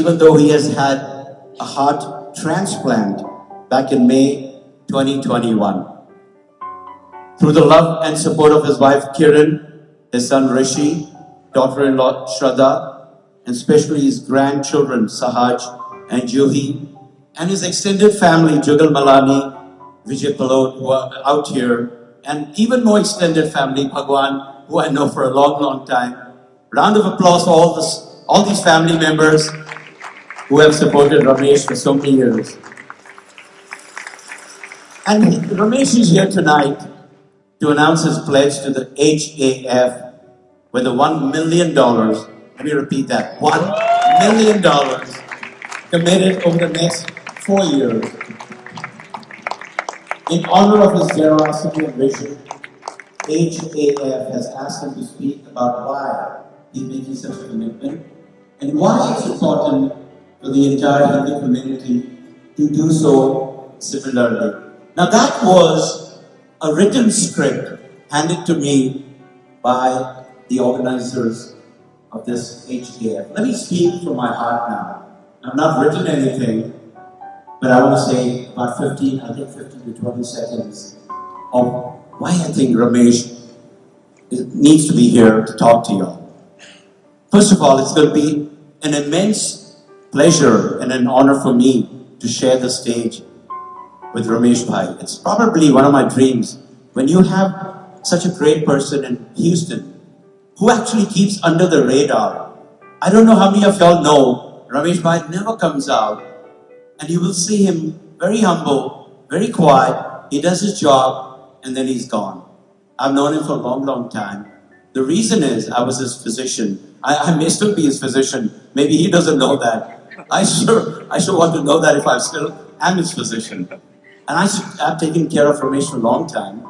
even though he has had a heart transplant back in May 2021. Through the love and support of his wife Kiran, his son Rishi, daughter-in-law Shraddha, and especially his grandchildren Sahaj and Juhi, and his extended family Jugal Malani, Vijay Palod, who are out here, and even more extended family, Bhagwan, who I know for a long, long time. Round of applause for all these family members who have supported Ramesh for so many years. And Ramesh is here tonight to announce his pledge to the HAF with a $1 million, let me repeat that, $1 million committed over the next 4 years. In honor of his generosity and vision, HAF has asked him to speak about why he's making such a commitment and why it's important for the entire Hindu community to do so similarly. Now that was a written script handed to me by the organizers of this HAF. Let me speak from my heart now. I've not written anything, but I want to say about 15 to 20 seconds of why I think Ramesh needs to be here to talk to you all. First of all, it's going to be an immense pleasure and an honor for me to share the stage with Ramesh Bhai. It's probably one of my dreams when you have such a great person in Houston who actually keeps under the radar. I don't know how many of y'all know Ramesh Bhai never comes out, and you will see him very humble, very quiet. He does his job and then he's gone. I've known him for a long, long time. The reason is I was his physician. I may still be his physician. Maybe he doesn't know that. I sure want to know that if I still am his physician. And I've taken care of Ramesh for a long time.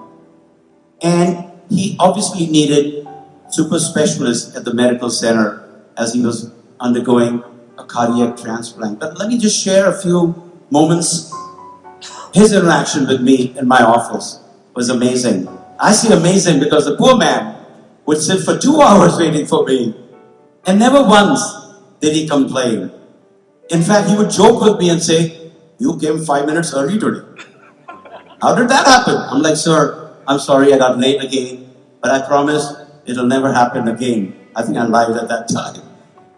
And he obviously needed super specialists at the medical center as he was undergoing a cardiac transplant. But let me just share a few moments. His interaction with me in my office was amazing. I say amazing because the poor man would sit for 2 hours waiting for me, and never once did he complain. In fact, he would joke with me and say, "You came 5 minutes early today. How did that happen?" I'm like, "Sir, I'm sorry I got late again, but I promise it'll never happen again." I think I lied at that time.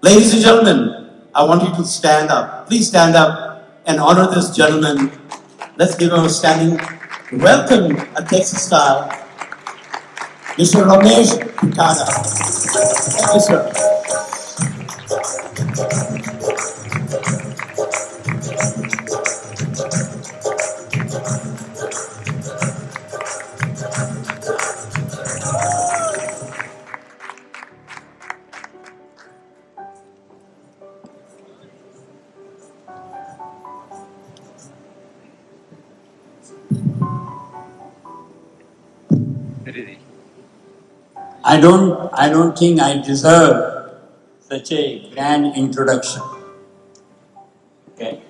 Ladies and gentlemen, I want you to stand up. Please stand up and honor this gentleman. Let's give him a standing welcome, a Texas style. Mr. Ramash Picada. Thank you, sir. I don't think I deserve such a grand introduction. Okay.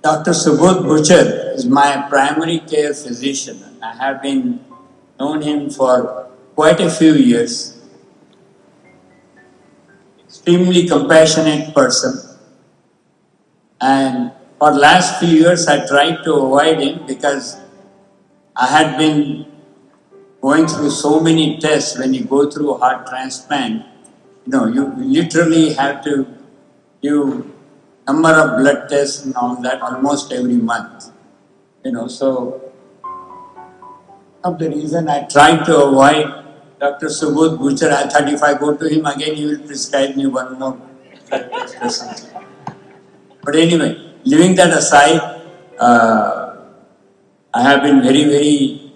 Dr. Subodh Butcher is my primary care physician. I have been known him for quite a few years. Extremely compassionate person, and for last few years I tried to avoid him because I had been going through so many tests. When you go through a heart transplant, you literally have to do number of blood tests and all that almost every month. So of the reason I tried to avoid Dr. Subodh Butcher, I thought if I go to him again, he will prescribe me one more blood test or something. But anyway, leaving that aside, I have been very, very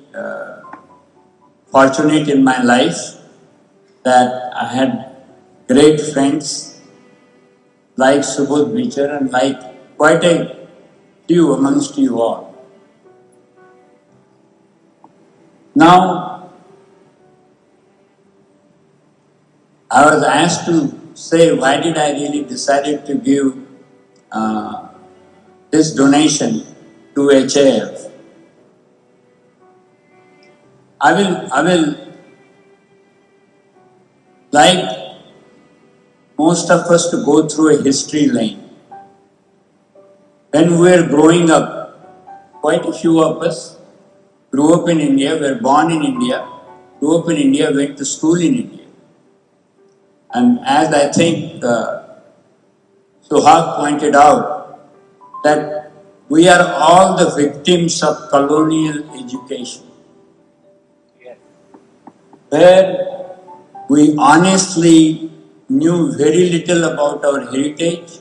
fortunate in my life that I had great friends like Subodh Butcher and like quite a few amongst you all. Now, I was asked to say why did I really decided to give this donation to HAF. I will like most of us to go through a history lane. When we were growing up, quite a few of us grew up in India, were born in India, grew up in India, went to school in India. And as I think Suhag pointed out, that we are all the victims of colonial education, where we honestly knew very little about our heritage,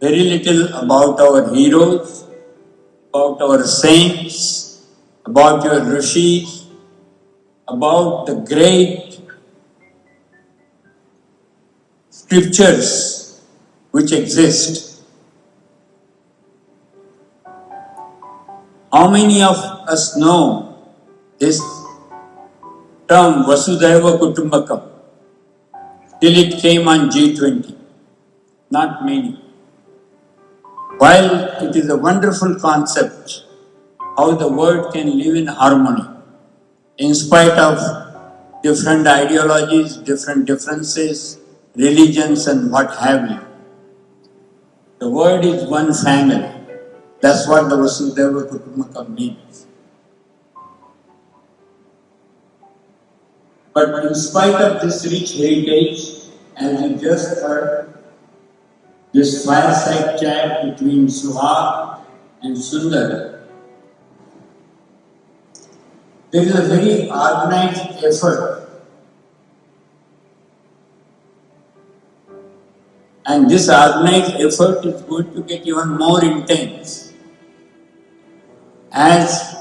very little about our heroes, about our saints, about your rishis, about the great scriptures which exist. How many of us know this term Vasudhaiva Kutumbakam till it came on G20? Not many. While it is a wonderful concept, how the world can live in harmony, in spite of different ideologies, different differences, religions and what have you. The word is one family. That's what the Vasudhaiva Kutumbakam means. But in spite of this rich heritage, as you just heard, this fireside chat between Suhag and Sundar, there is a very organized effort. And this organized effort is going to get even more intense as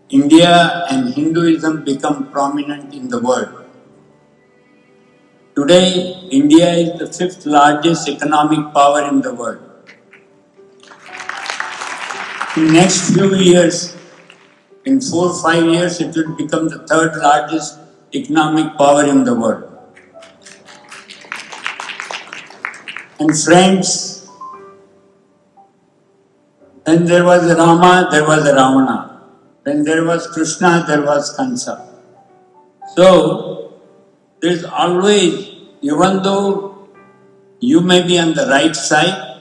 India and Hinduism become prominent in the world. Today, India is the fifth largest economic power in the world. In next few years, in 4 or 5 years, it will become the third largest economic power in the world. And friends, when there was Rama, there was Ravana. When there was Krishna, there was Kansa. So, there is always, even though you may be on the right side,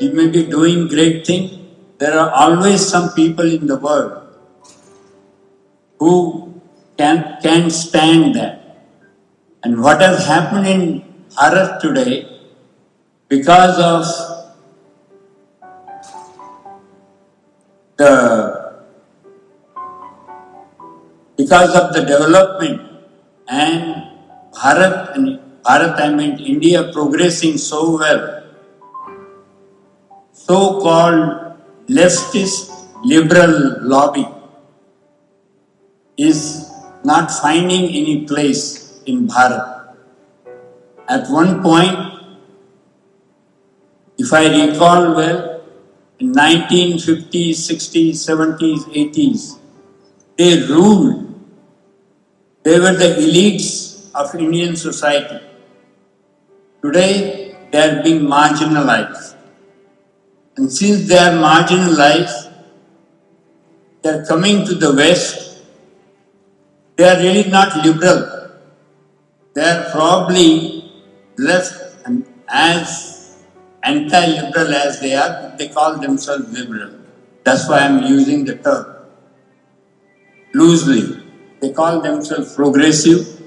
you may be doing great things, there are always some people in the world who can stand that. And what has happened in Bharat today, because of the development and Bharat I mean India progressing so well, so-called leftist liberal lobby is not finding any place in Bharat. At one point, if I recall well, in 1950s, 60s, 70s, 80s, they ruled. They were the elites of Indian society. Today, they are being marginalized. And since they are marginalized, they are coming to the West. They are really not liberal. They are probably left and as anti-liberal as they are, they call themselves liberal. That's why I'm using the term loosely. They call themselves progressive,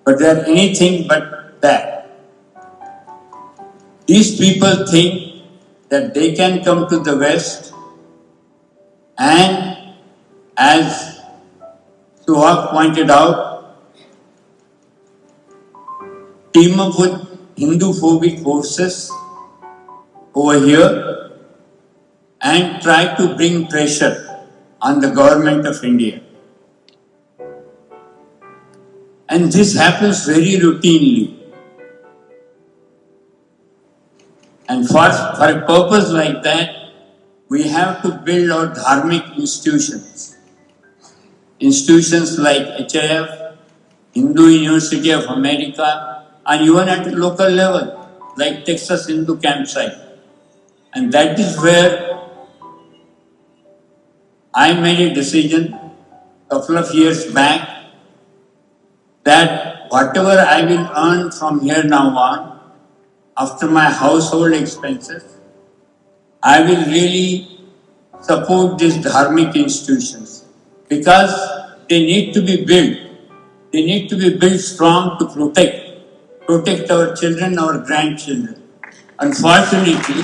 but they are anything but that. These people think that they can come to the West and, as Suhag pointed out, team up with Hindu-phobic forces over here and try to bring pressure on the government of India. And this happens very routinely. And for a purpose like that, we have to build our dharmic institutions. Institutions like HAF, Hindu University of America, and even at local level, like Texas Hindu campsite. And that is where I made a decision a couple of years back that whatever I will earn from here now on, after my household expenses, I will really support these dharmic institutions because they need to be built. They need to be built strong to protect our children, our grandchildren. Unfortunately,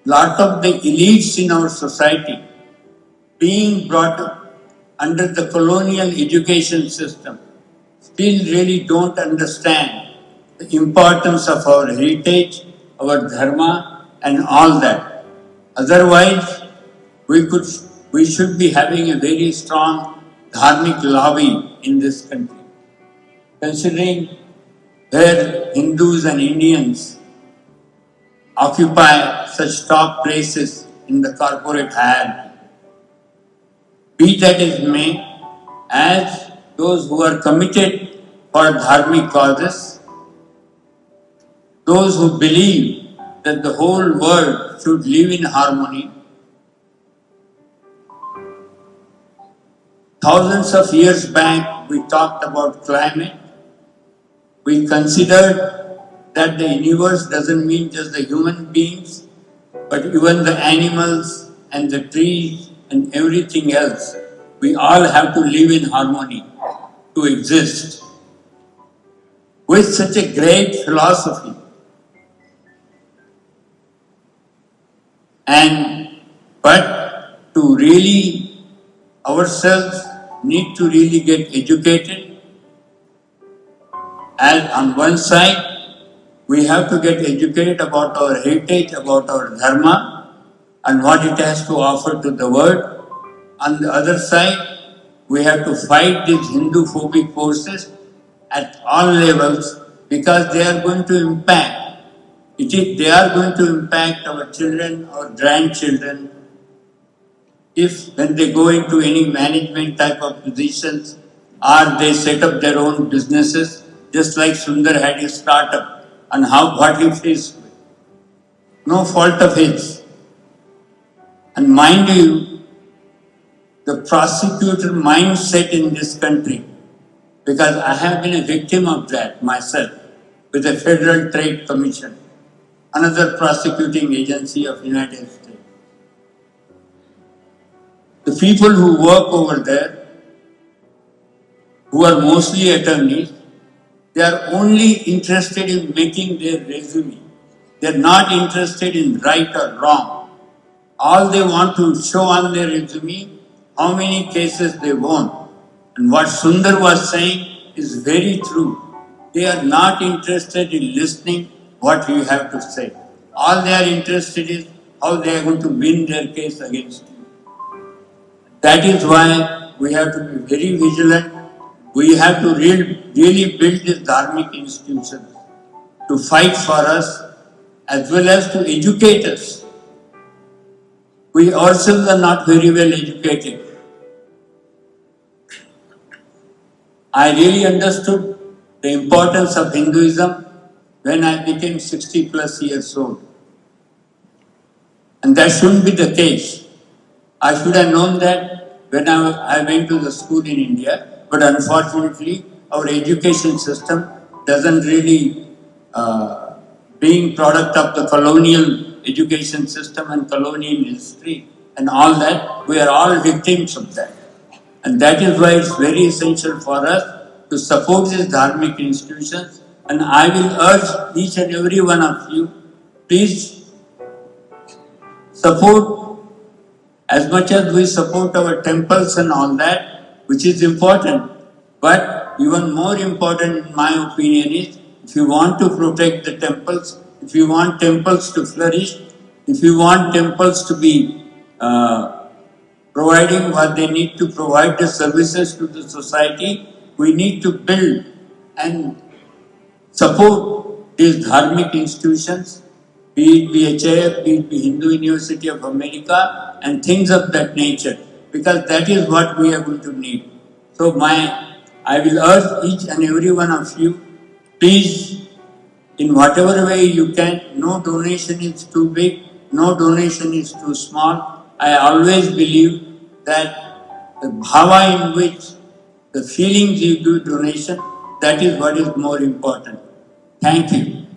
lot of the elites in our society being brought up under the colonial education system still really don't understand the importance of our heritage, our dharma, and all that. Otherwise, we should be having a very strong dharmic lobby in this country. Considering where Hindus and Indians occupy such top places in the corporate hierarchy. Be that as may, as those who are committed for dharmic causes, those who believe that the whole world should live in harmony, thousands of years back we talked about climate. We considered that the universe doesn't mean just the human beings, but even the animals and the trees and everything else. We all have to live in harmony to exist. With such a great philosophy, but to really ourselves need to really get educated. And on one side, we have to get educated about our heritage, about our dharma, and what it has to offer to the world. On the other side, we have to fight these Hindu-phobic forces at all levels because they are going to impact. They are going to impact our children, our grandchildren, if when they go into any management type of positions or they set up their own businesses, just like Sundar had his startup, and what he faced with. No fault of his. And mind you, the prosecutor mindset in this country, because I have been a victim of that myself with the Federal Trade Commission, another prosecuting agency of United States. The people who work over there, who are mostly attorneys, they are only interested in making their resume. They are not interested in right or wrong. All they want to show on their resume how many cases they won. And what Sundar was saying is very true. They are not interested in listening what you have to say. All they are interested in is how they are going to win their case against you. That is why we have to be very vigilant. We have to really build these dharmic institutions to fight for us as well as to educate us. We ourselves are not very well educated. I really understood the importance of Hinduism when I became 60 plus years old. And that shouldn't be the case. I should have known that when I went to the school in India, but unfortunately our education system doesn't really, being product of the colonial education system and colonial history and all that, we are all victims of that. And that is why it's very essential for us to support these dharmic institutions. And I will urge each and every one of you, please support as much as we support our temples and all that, which is important. But even more important in my opinion is, if you want to protect the temples, if you want temples to flourish, if you want temples to be providing what they need to provide the services to the society, we need to build and support these dharmic institutions, be it BHIF, be it Hindu University of America, and things of that nature. because that is what we are going to need. So I will urge each and every one of you, please, in whatever way you can, no donation is too big, no donation is too small. I always believe that the bhava in which the feelings you do donation, that is what is more important. Thank you.